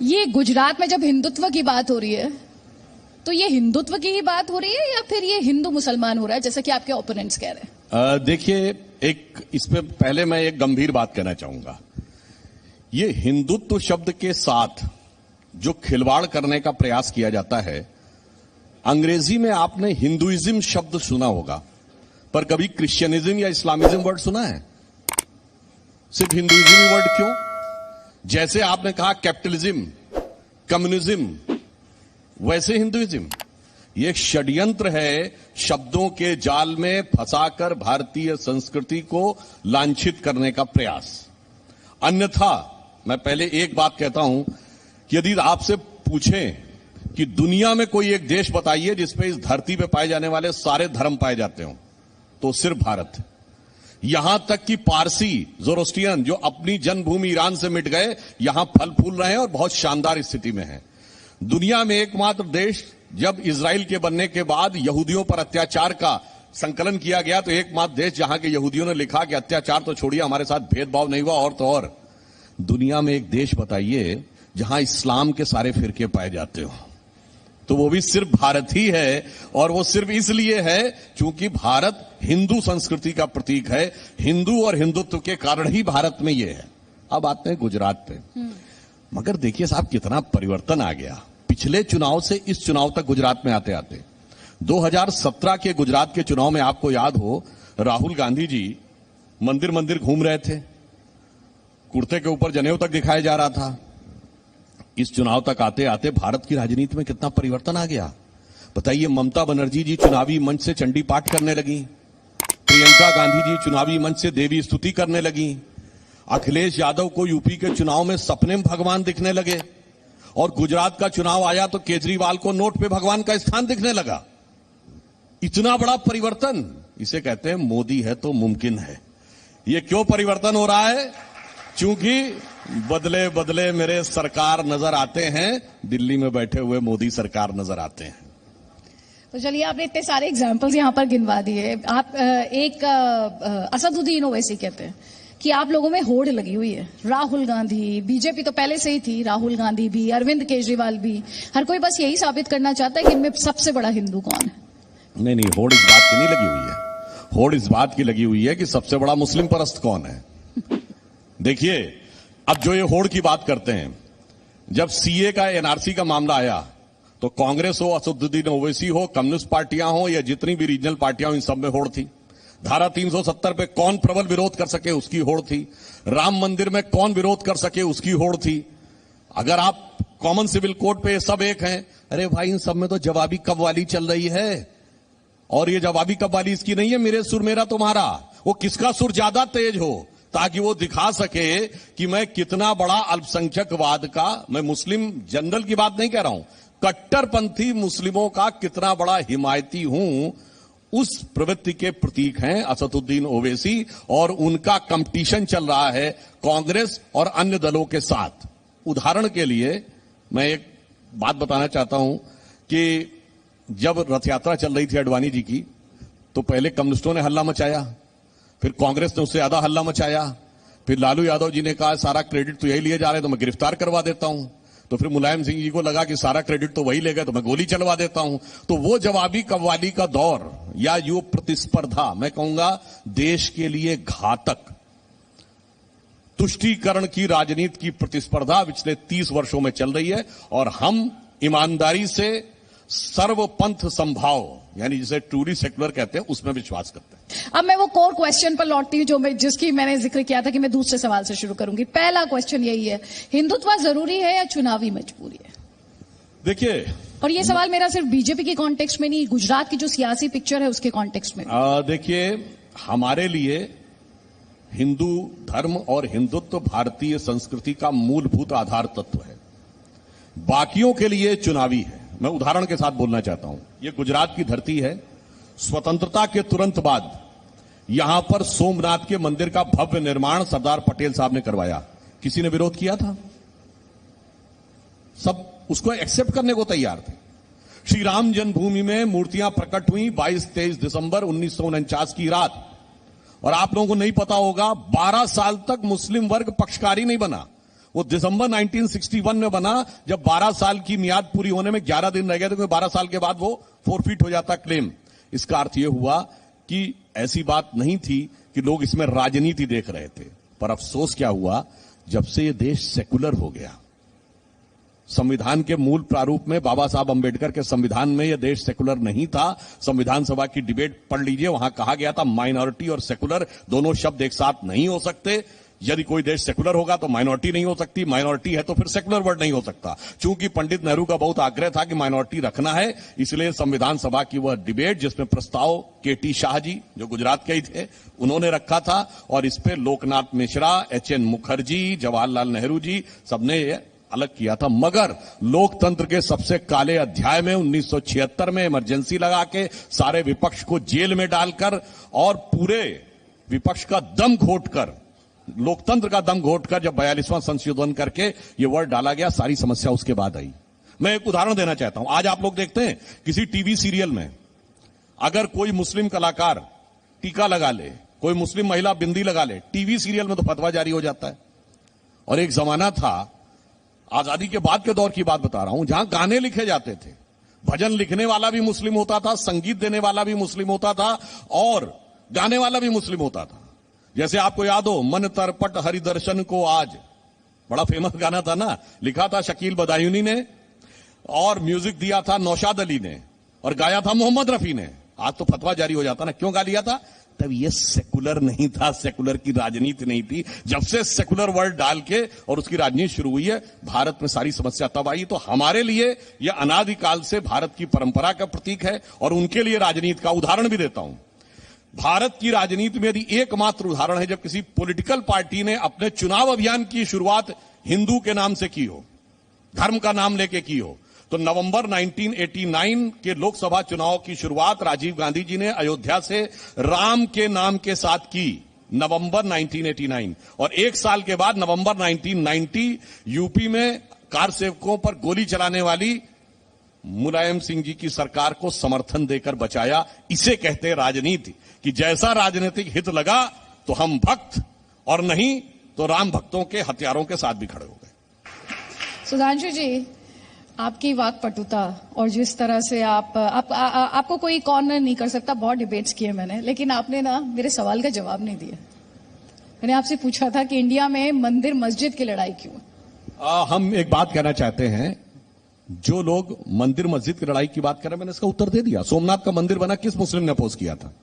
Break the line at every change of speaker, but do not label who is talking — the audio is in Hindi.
ये गुजरात में जब हिंदुत्व की बात हो रही है तो ये हिंदुत्व की ही बात हो रही है या फिर ये हिंदू मुसलमान हो रहा है जैसा कि आपके ओपोनेंट्स कह रहे हैं?
देखिए, एक इसमें पहले मैं एक गंभीर बात कहना चाहूंगा। ये हिंदुत्व शब्द के साथ जो खिलवाड़ करने का प्रयास किया जाता है, अंग्रेजी में आपने हिंदुइज्म शब्द सुना होगा, पर कभी क्रिश्चियनिज्म या इस्लामिज्म वर्ड सुना है? सिर्फ हिंदुइज्म वर्ड क्यों? जैसे आपने कहा कैपिटलिज्म, कम्युनिज्म, वैसे हिंदुइज्म। ये एक षड्यंत्र है शब्दों के जाल में फंसाकर भारतीय संस्कृति को लांछित करने का प्रयास। अन्यथा मैं पहले एक बात कहता हूं कि यदि आपसे पूछें कि दुनिया में कोई एक देश बताइए जिसपे इस धरती पे पाए जाने वाले सारे धर्म पाए जाते हो, तो सिर्फ भारत है। यहां तक कि पारसी, जोरोस्ट्रियन, जो अपनी जन्मभूमि ईरान से मिट गए, यहां फल फूल रहे हैं और बहुत शानदार स्थिति में हैं। दुनिया में एकमात्र देश, जब इजराइल के बनने के बाद यहूदियों पर अत्याचार का संकलन किया गया, तो एकमात्र देश जहां के यहूदियों ने लिखा कि अत्याचार तो छोड़िए, हमारे साथ भेदभाव नहीं हुआ, और तो और। दुनिया में एक देश बताइए जहां इस्लाम के सारे फिरके पाए जाते हो, तो वो भी सिर्फ भारत ही है। और वो सिर्फ इसलिए है क्योंकि भारत हिंदू संस्कृति का प्रतीक है। हिंदू और हिंदुत्व के कारण ही भारत में ये है। अब आते हैं गुजरात पे। मगर देखिए साहब, कितना परिवर्तन आ गया पिछले चुनाव से इस चुनाव तक। गुजरात में आते आते 2017 के गुजरात के चुनाव में आपको याद हो, राहुल गांधी जी मंदिर मंदिर घूम रहे थे, कुर्ते के ऊपर जनेऊ तक दिखाया जा रहा था। इस चुनाव तक आते आते भारत की राजनीति में कितना परिवर्तन आ गया बताइए। ममता बनर्जी जी चुनावी मंच से चंडी पाठ करने लगी, प्रियंका गांधी जी चुनावी मंच से देवी स्तुति करने लगी, अखिलेश यादव को यूपी के चुनाव में सपने में भगवान दिखने लगे, और गुजरात का चुनाव आया तो केजरीवाल को नोट पे भगवान का स्थान दिखने लगा। इतना बड़ा परिवर्तन, इसे कहते हैं मोदी है तो मुमकिन है। ये क्यों परिवर्तन हो रहा है? क्योंकि बदले बदले मेरे सरकार नजर आते हैं, दिल्ली में बैठे हुए मोदी सरकार नजर आते हैं।
तो चलिए, आपने इतने सारे एग्जाम्पल्स यहां पर गिनवा दिए। आप एक असदुद्दीन ओवैसी कहते हैं कि आप लोगों में होड़ लगी हुई है। राहुल गांधी, बीजेपी तो पहले से ही थी, राहुल गांधी भी, अरविंद केजरीवाल भी, हर कोई बस यही साबित करना चाहता है कि इनमें सबसे बड़ा हिंदू कौन है।
नहीं, होड़ इस बात की नहीं लगी हुई है। होड़ इस बात की लगी हुई है कि सबसे बड़ा मुस्लिम परस्त कौन है। देखिए, अब जो ये होड़ की बात करते हैं, जब सीए का, एनआरसी का मामला आया, तो कांग्रेस हो, असदुद्दीन ओवैसी हो, कम्युनिस्ट पार्टियां हो, या जितनी भी रीजनल पार्टियां हो, इन सब में होड़ थी। धारा 370 पे कौन प्रबल विरोध कर सके, उसकी होड़ थी। राम मंदिर में कौन विरोध कर सके, उसकी होड़ थी। अगर आप कॉमन सिविल कोड पे सब एक हैं, अरे भाई, इन सब में तो जवाबी कव्वाली चल रही है। और ये जवाबी कव्वाली इसकी नहीं है, मेरे सुर मेरा तुम्हारा। वो किसका सुर ज्यादा तेज हो, ताकि वो दिखा सके कि मैं कितना बड़ा अल्पसंख्यकवाद का, मैं मुस्लिम जनरल की बात नहीं कह रहा हूं, कट्टरपंथी मुस्लिमों का कितना बड़ा हिमायती हूं। उस प्रवृत्ति के प्रतीक हैं असदुद्दीन ओवैसी, और उनका कंपटीशन चल रहा है कांग्रेस और अन्य दलों के साथ। उदाहरण के लिए मैं एक बात बताना चाहता हूं कि जब रथ यात्रा चल रही थी अडवाणी जी की, तो पहले कम्युनिस्टों ने हल्ला मचाया, फिर कांग्रेस ने उससे ज्यादा हल्ला मचाया, फिर लालू यादव जी ने कहा सारा क्रेडिट तो यही लिए जा रहे हैं, तो मैं गिरफ्तार करवा देता हूं। तो फिर मुलायम सिंह जी को लगा कि सारा क्रेडिट तो वही ले गए, तो मैं गोली चलवा देता हूं। तो वो जवाबी कव्वाली का दौर, या यो प्रतिस्पर्धा, मैं कहूंगा देश के लिए घातक तुष्टीकरण की राजनीति की प्रतिस्पर्धा पिछले 30 वर्षों में चल रही है। और हम ईमानदारी से सर्वपंथ संभाव, यानी जिसे ट्रूली सेक्युलर कहते हैं, उसमें विश्वास करते हैं।
अब मैं वो कोर क्वेश्चन पर लौटती हूं जिसकी मैंने जिक्र किया था कि मैं दूसरे सवाल से शुरू करूंगी। पहला क्वेश्चन यही है, हिंदुत्व जरूरी है या चुनावी मजबूरी है?
देखिए,
और ये सवाल मेरा सिर्फ बीजेपी के कॉन्टेक्स्ट में नहीं, गुजरात की जो सियासी पिक्चर है उसके कॉन्टेक्स्ट में।
देखिए, हमारे लिए हिंदू धर्म और हिंदुत्व भारतीय संस्कृति का मूलभूत आधार तत्व है। बाकियों के लिए चुनावी है। मैं उदाहरण के साथ बोलना चाहता हूं। यह गुजरात की धरती है। स्वतंत्रता के तुरंत बाद यहां पर सोमनाथ के मंदिर का भव्य निर्माण सरदार पटेल साहब ने करवाया। किसी ने विरोध किया था? सब उसको एक्सेप्ट करने को तैयार थे। श्री राम जन्मभूमि में मूर्तियां प्रकट हुई 22-23 दिसंबर 1949 की रात। और आप लोगों को नहीं पता होगा, 12 साल तक मुस्लिम वर्ग पक्षकारी नहीं बना। वो दिसंबर 1961 में बना, जब 12 साल की मियाद पूरी होने में 11 दिन रह गए थे, 12 साल के बाद वो फोरफीट हो जाता क्लेम। इसका अर्थ यह हुआ कि ऐसी बात नहीं थी कि लोग इसमें राजनीति देख रहे थे। पर अफसोस क्या हुआ, जब से ये देश सेकुलर हो गया, संविधान के मूल प्रारूप में बाबा साहब अंबेडकर के संविधान में यह देश सेकुलर नहीं था। संविधान सभा की डिबेट पढ़ लीजिए, वहां कहा गया था माइनॉरिटी और सेकुलर दोनों शब्द एक साथ नहीं हो सकते। यदि कोई देश सेकुलर होगा तो माइनॉरिटी नहीं हो सकती, माइनॉरिटी है तो फिर सेकुलर वर्ड नहीं हो सकता। चूंकि पंडित नेहरू का बहुत आग्रह था कि माइनॉरिटी रखना है, इसलिए संविधान सभा की वह डिबेट, जिसमें प्रस्ताव केटी शाह जी जो गुजरात के ही थे उन्होंने रखा था, और इस पे लोकनाथ मिश्रा, एचएन मुखर्जी, जवाहरलाल नेहरू जी सबने अलग किया था। मगर लोकतंत्र के सबसे काले अध्याय में 1976 में इमरजेंसी लगा के सारे विपक्ष को जेल में डालकर और पूरे विपक्ष का दम घोटकर, लोकतंत्र का दम घोटकर जब 42वां संशोधन करके ये वर्ड डाला गया, सारी समस्या उसके बाद आई। मैं एक उदाहरण देना चाहता हूं। आज आप लोग देखते हैं किसी टीवी सीरियल में अगर कोई मुस्लिम कलाकार टीका लगा ले, कोई मुस्लिम महिला बिंदी लगा ले, टीवी सीरियल में तो फतवा जारी हो जाता है। और एक जमाना था, आजादी के बाद के दौर की बात बता रहा हूं, जहां गाने लिखे जाते थे, भजन लिखने वाला भी मुस्लिम होता था, संगीत देने वाला भी मुस्लिम होता था और गाने वाला भी मुस्लिम होता था। जैसे आपको याद हो, मन तरपट हरिदर्शन को आज, बड़ा फेमस गाना था ना, लिखा था शकील बदायूनी ने और म्यूजिक दिया था नौशाद अली ने और गाया था मोहम्मद रफी ने। आज तो फतवा जारी हो जाता ना, क्यों गा लिया था? तब ये सेकुलर नहीं था, सेकुलर की राजनीति नहीं थी। जब से सेकुलर वर्ड डाल के और उसकी राजनीति शुरू हुई है, भारत में सारी समस्या तब आई। तो हमारे लिए यह अनादिकाल से भारत की परंपरा का प्रतीक है और उनके लिए राजनीति का उदाहरण भी देता हूं। भारत की राजनीति में यदि एकमात्र उदाहरण है जब किसी पॉलिटिकल पार्टी ने अपने चुनाव अभियान की शुरुआत हिंदू के नाम से की हो, धर्म का नाम लेके की हो, तो नवंबर 1989 के लोकसभा चुनाव की शुरुआत राजीव गांधी जी ने अयोध्या से राम के नाम के साथ की, नवंबर 1989। और एक साल के बाद नवंबर 1990 यूपी में कार सेवकों पर गोली चलाने वाली मुलायम सिंह जी की सरकार को समर्थन देकर बचाया। इसे कहते हैं राजनीति, कि जैसा राजनीतिक हित लगा तो हम भक्त और नहीं तो राम भक्तों के हथियारों के साथ भी खड़े हो गए।
सुधांशु जी, आपकी वाकपटुता और जिस तरह से आपको कोई कॉर्नर नहीं कर सकता, बहुत डिबेट्स किए मैंने, लेकिन आपने ना मेरे सवाल का जवाब नहीं दिया। मैंने आपसे पूछा था कि इंडिया में मंदिर मस्जिद की लड़ाई क्यों?
हम एक बात कहना चाहते हैं, जो लोग मंदिर मस्जिद की लड़ाई की बात कर रहे हैं, मैंने इसका उत्तर दे दिया। सोमनाथ का मंदिर बना, किस मुस्लिम ने अपोज किया था?